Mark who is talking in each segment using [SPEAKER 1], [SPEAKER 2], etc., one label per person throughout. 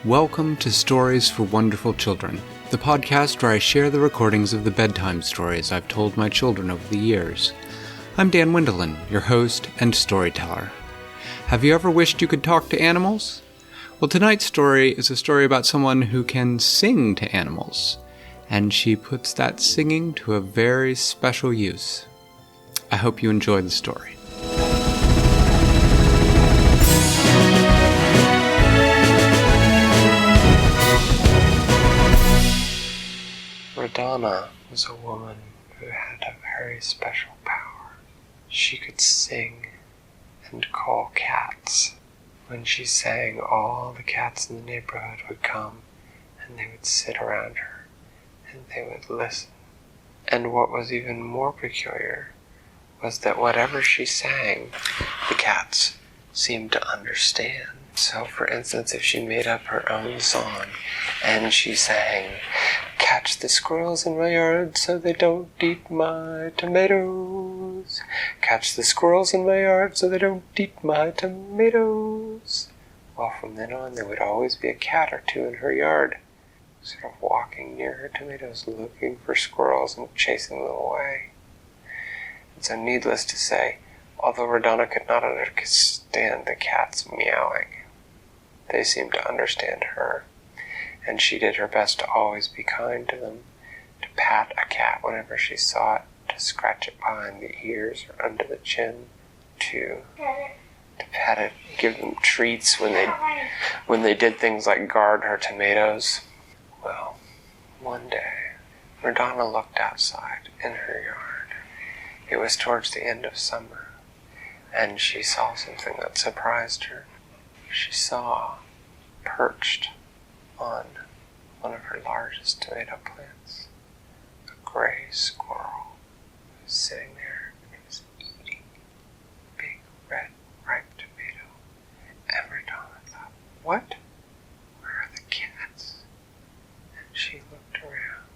[SPEAKER 1] Welcome to Stories for Wonderful Children, the podcast where I share the recordings of the bedtime stories I've told my children over the years. I'm Dan Wendelin, your host and storyteller. Have you ever wished you could talk to animals? Well, tonight's story is a story about someone who can sing to animals, and she puts that singing to a very special use. I hope you enjoy the story. Redonna was a woman who had a very special power. She could sing and call cats. When she sang, all the cats in the neighborhood would come and they would sit around her and they would listen. And what was even more peculiar was that whatever she sang, the cats seemed to understand. So, for instance, if she made up her own song and she sang, "Catch the squirrels in my yard so they don't eat my tomatoes. Catch the squirrels in my yard so they don't eat my tomatoes." Well, from then on, there would always be a cat or two in her yard, sort of walking near her tomatoes, looking for squirrels and chasing them away. And so, needless to say, although Redonna could not understand the cats meowing, they seemed to understand her, and she did her best to always be kind to them, to pat a cat whenever she saw it, to scratch it behind the ears or under the chin, to pet it, give them treats when they did things like guard her tomatoes. Well, one day, Redonna looked outside in her yard. It was towards the end of summer, and she saw something that surprised her. She saw, perched on one of her largest tomato plants, a gray squirrel who was sitting there and was eating a big red ripe tomato. And Redonna thought, "What? Where are the cats?" And she looked around,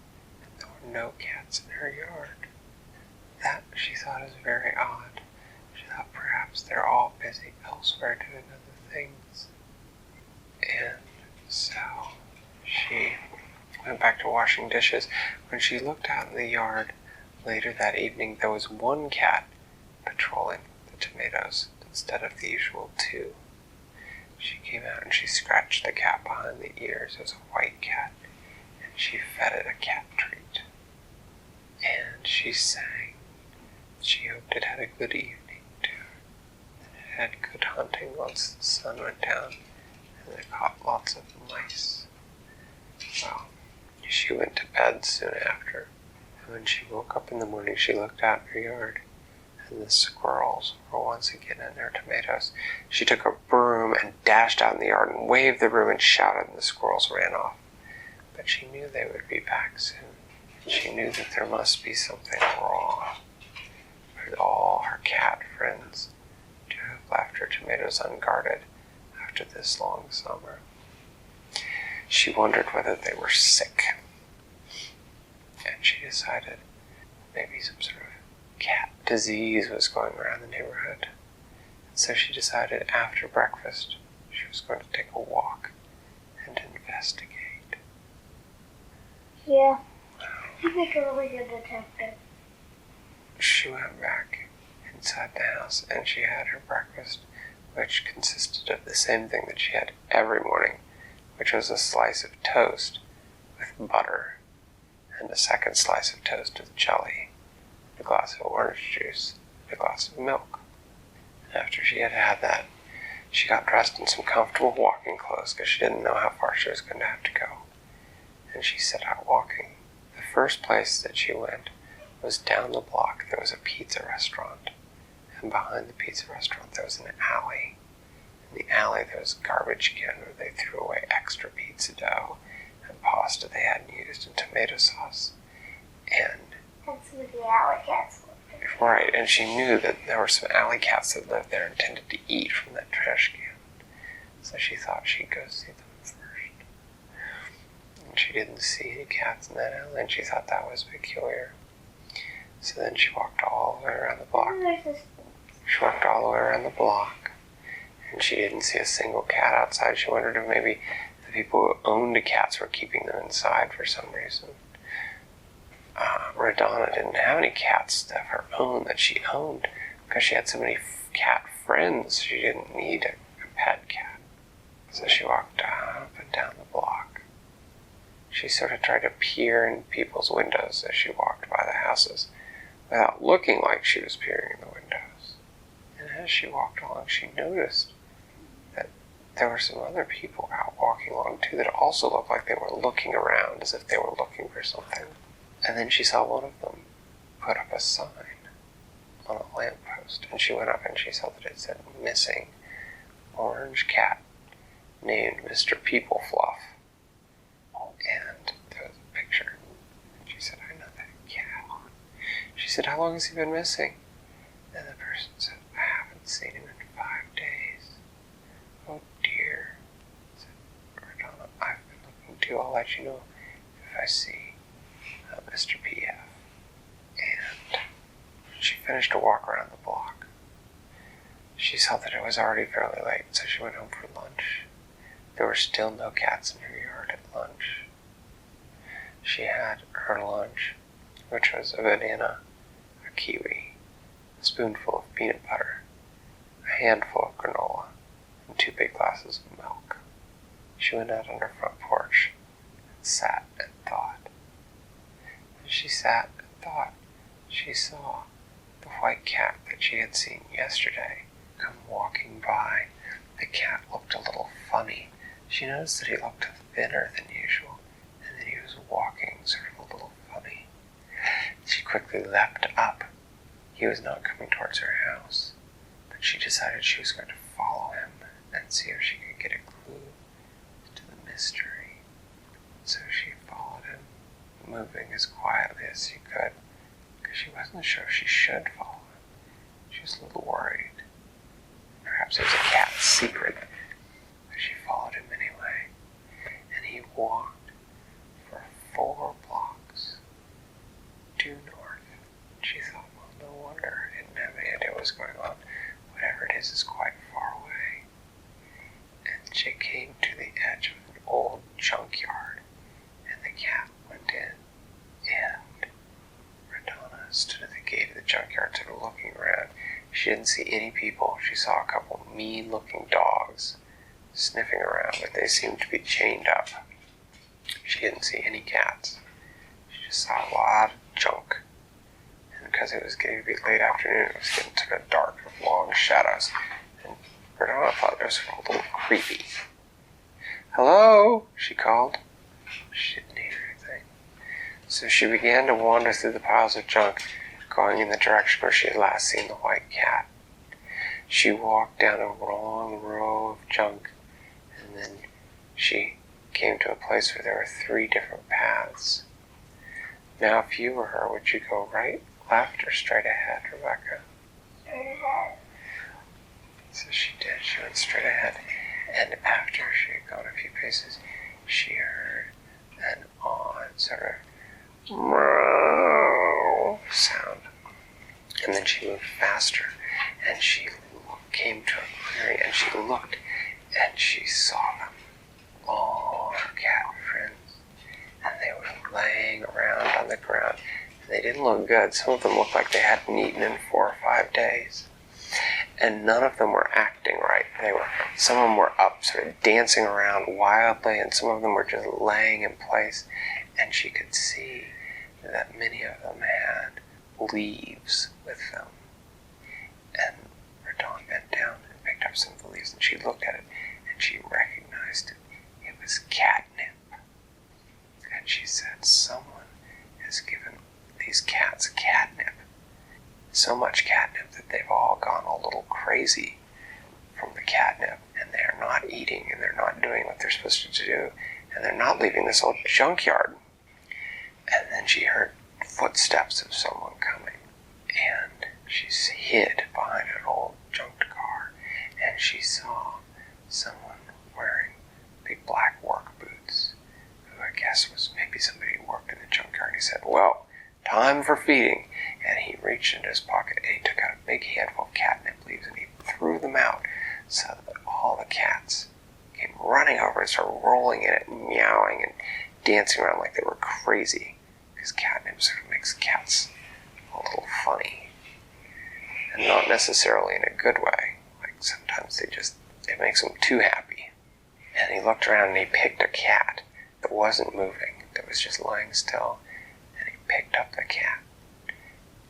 [SPEAKER 1] and there were no cats in her yard. That, she thought, is very odd. She thought perhaps they're all busy elsewhere doing other things. And so she went back to washing dishes. When she looked out in the yard later that evening, there was one cat patrolling the tomatoes instead of the usual two. She came out and she scratched the cat behind the ears. It was a white cat, and she fed it a cat treat. And she sang. She hoped it had a good evening, too. And it had good hunting once the sun went down, and it caught lots of mice. Well, she went to bed soon after, and when she woke up in the morning, she looked out in her yard, and the squirrels were once again in their tomatoes. She took a broom and dashed out in the yard and waved the broom and shouted, and the squirrels ran off. But she knew they would be back soon, and she knew that there must be something wrong for all her cat friends to have left her tomatoes unguarded after this long summer. She wondered whether they were sick, and she decided maybe some sort of cat disease was going around the neighborhood. And so she decided after breakfast she was going to take a walk and investigate.
[SPEAKER 2] Yeah, you make a really good detective.
[SPEAKER 1] She went back inside the house and she had her breakfast, which consisted of the same thing that she had every morning, which was a slice of toast with butter, and a second slice of toast with jelly, a glass of orange juice, and a glass of milk. And after she had had that, she got dressed in some comfortable walking clothes because she didn't know how far she was going to have to go. And she set out walking. The first place that she went was down the block. There was a pizza restaurant, and behind the pizza restaurant there was an alley. In the alley there was a garbage can where they threw away extra pizza dough and pasta they hadn't used and tomato sauce. And
[SPEAKER 2] that's where the alley cats lived.
[SPEAKER 1] Right, and she knew that there were some alley cats that lived there intended to eat from that trash can. So she thought she'd go see them first. And she didn't see any cats in that alley, and she thought that was peculiar. So then she walked all the way around the block. She walked all the way around the block, and she didn't see a single cat outside. She wondered if maybe the people who owned the cats were keeping them inside for some reason. Redonna didn't have any cats of her own that she owned because she had so many cat friends. She didn't need a pet cat. So she walked up and down the block. She sort of tried to peer in people's windows as she walked by the houses without looking like she was peering in the windows. And as she walked along, she noticed that there were some other people out walking along too that also looked like they were looking around as if they were looking for something. And then she saw one of them put up a sign on a lamppost, and she went up and she saw that it said missing orange cat named Mr. People Fluff. And there was a picture. And she said, I know that cat. She said, how long has he been missing? And the person said, I haven't seen him in 5 days. Oh dear. I said, Redonna, I've been looking too. I'll let you know if I see Mr. P.F. And she finished a walk around the block. She saw that it was already fairly late, so she went home for lunch. There were still no cats in her yard at lunch. She had her lunch, which was a banana, a kiwi, a spoonful of peanut butter, a handful of granola, and 2 big glasses of milk. She went out on her front porch and sat and thought. As she sat and thought, she saw the white cat that she had seen yesterday come walking by. The cat looked a little funny. She noticed that he looked thinner than usual, and that he was walking sort of a little funny. She quickly leapt up. He was not coming towards her house, but she decided she was going to follow him and see if she could get a clue to the mystery. So she followed him, moving as quietly as she could, because she wasn't sure if she should follow him. She was a little worried. Perhaps it was a cat's secret. But she followed him anyway, and he walked for 4 blocks due north. She thought, well, no wonder. I didn't have any idea what was going on. Whatever it is quite far away. And she came to the edge of an old junkyard, and the cat went in, and Redonna stood at the gate of the junkyard, sort of looking around. She didn't see any people. She saw a couple mean-looking dogs sniffing around, but they seemed to be chained up. She didn't see any cats. She just saw a lot of junk. And because it was getting to be late afternoon, it was getting sort of dark with long shadows. And Redonna thought it was sort of a little creepy. Hello, she called. She didn't hear anything. So she began to wander through the piles of junk, going in the direction where she had last seen the white cat. She walked down a long row of junk, and then she came to a place where there were 3 different paths. Now, if you were her, would you go right, left, or straight ahead, Rebecca?
[SPEAKER 2] Straight ahead.
[SPEAKER 1] So she did. She went straight ahead, and after she had gone a few paces, she heard an odd sort of sound. And then she moved faster, and she came to a clearing, and she looked, and she saw them, all her cat friends, and they were laying around on the ground, and they didn't look good. Some of them looked like they hadn't eaten in 4 or 5 days, and none of them were acting right. Some of them were up, sort of dancing around wildly, and some of them were just laying in place, and she could see that many of them had leaves with them. And Redonna bent down and picked up some of the leaves, and she looked at it, and she recognized it. It was catnip. And she said, someone has given these cats catnip. So much catnip that they've all gone a little crazy from the catnip, and they're not eating, and they're not doing what they're supposed to do, and they're not leaving this old junkyard. And then she heard footsteps of someone coming, and she hid behind an old junked car, and she saw someone wearing big black work boots, who I guess was maybe somebody who worked in the junkyard. He said, well, time for feeding. And he reached into his pocket, and he took out a big handful of catnip leaves, and he threw them out so that all the cats came running over and started rolling in it and meowing and dancing around like they were crazy, because catnip sort of makes cats a little funny, and not necessarily in a good way. Like sometimes it makes them too happy. And he looked around and he picked a cat that wasn't moving, that was just lying still, and he picked up the cat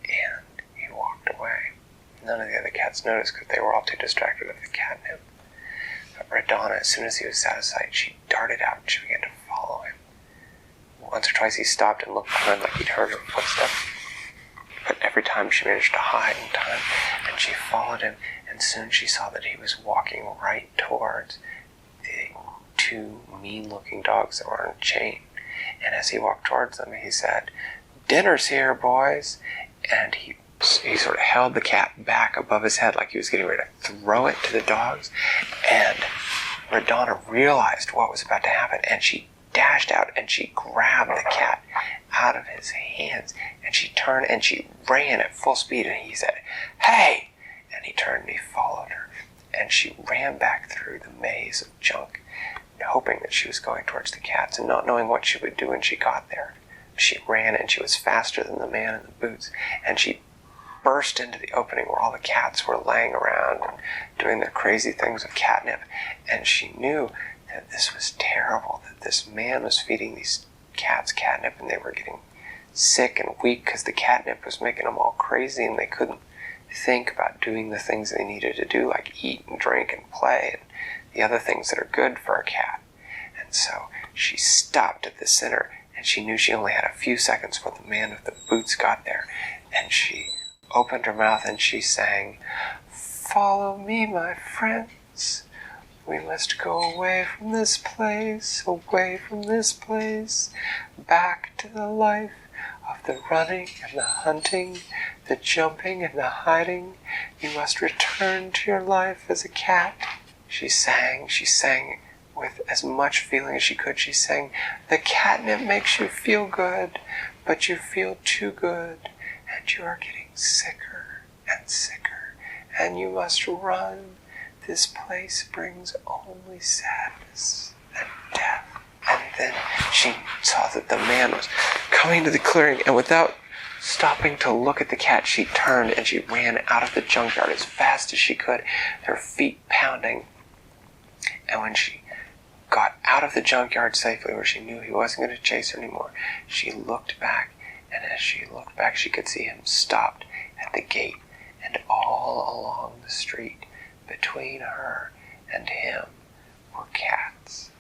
[SPEAKER 1] and he walked away. None of the other cats noticed because they were all too distracted with the catnip. But Redonna, as soon as he was out of sight, she darted out and she began to follow him. Once or twice he stopped and looked behind like he'd heard her footsteps, but every time she managed to hide in time, and she followed him, and soon she saw that he was walking right towards the two mean-looking dogs that were on a chain. And as he walked towards them, he said, "Dinner's here, boys," and he sort of held the cat back above his head like he was getting ready to throw it to the dogs, and Redonna realized what was about to happen, and she dashed out and she grabbed the cat out of his hands, and she turned and she ran at full speed, and he said, "Hey!" And he turned and he followed her, and she ran back through the maze of junk, hoping that she was going towards the cats and not knowing what she would do when she got there. She ran, and she was faster than the man in the boots, and she burst into the opening where all the cats were laying around and doing their crazy things with catnip, and she knew that this was terrible, that this man was feeding these cats catnip and they were getting sick and weak because the catnip was making them all crazy and they couldn't think about doing the things they needed to do, like eat and drink and play and the other things that are good for a cat. And so she stopped at the center, and she knew she only had a few seconds before the man with the boots got there, and she opened her mouth and she sang, "Follow me, my friends. We must go away from this place, back to the life of the running and the hunting, the jumping and the hiding. You must return to your life as a cat." She sang with as much feeling as she could. She sang, "The catnip makes you feel good, but you feel too good, and you are getting sicker and sicker, and you must run. This place brings only sadness and death." And then she saw that the man was coming to the clearing, and without stopping to look at the cat, she turned and she ran out of the junkyard as fast as she could, her feet pounding. And when she got out of the junkyard safely, where she knew he wasn't going to chase her anymore, she looked back, and as she looked back, she could see him stopped at the gate, and all along the street, between her and him, were cats.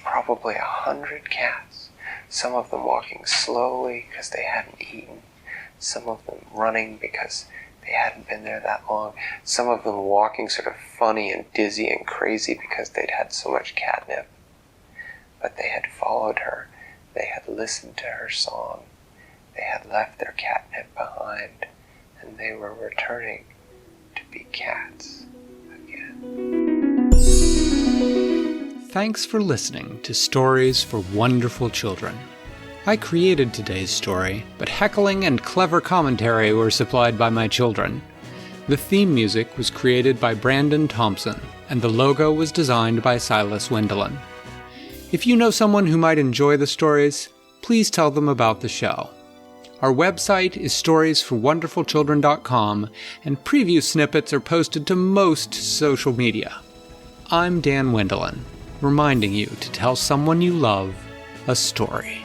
[SPEAKER 1] Probably 100 cats, some of them walking slowly because they hadn't eaten, some of them running because they hadn't been there that long, some of them walking sort of funny and dizzy and crazy because they'd had so much catnip. But they had followed her, they had listened to her song, they had left their catnip behind, and they were returning to be cats again.
[SPEAKER 3] Thanks for listening to Stories for Wonderful Children. I created today's story, but heckling and clever commentary were supplied by my children. The theme music was created by Brandon Thompson, and the logo was designed by Silas Wendelin. If you know someone who might enjoy the stories, please tell them about the show. Our website is storiesforwonderfulchildren.com, and preview snippets are posted to most social media. I'm Dan Wendelin, reminding you to tell someone you love a story.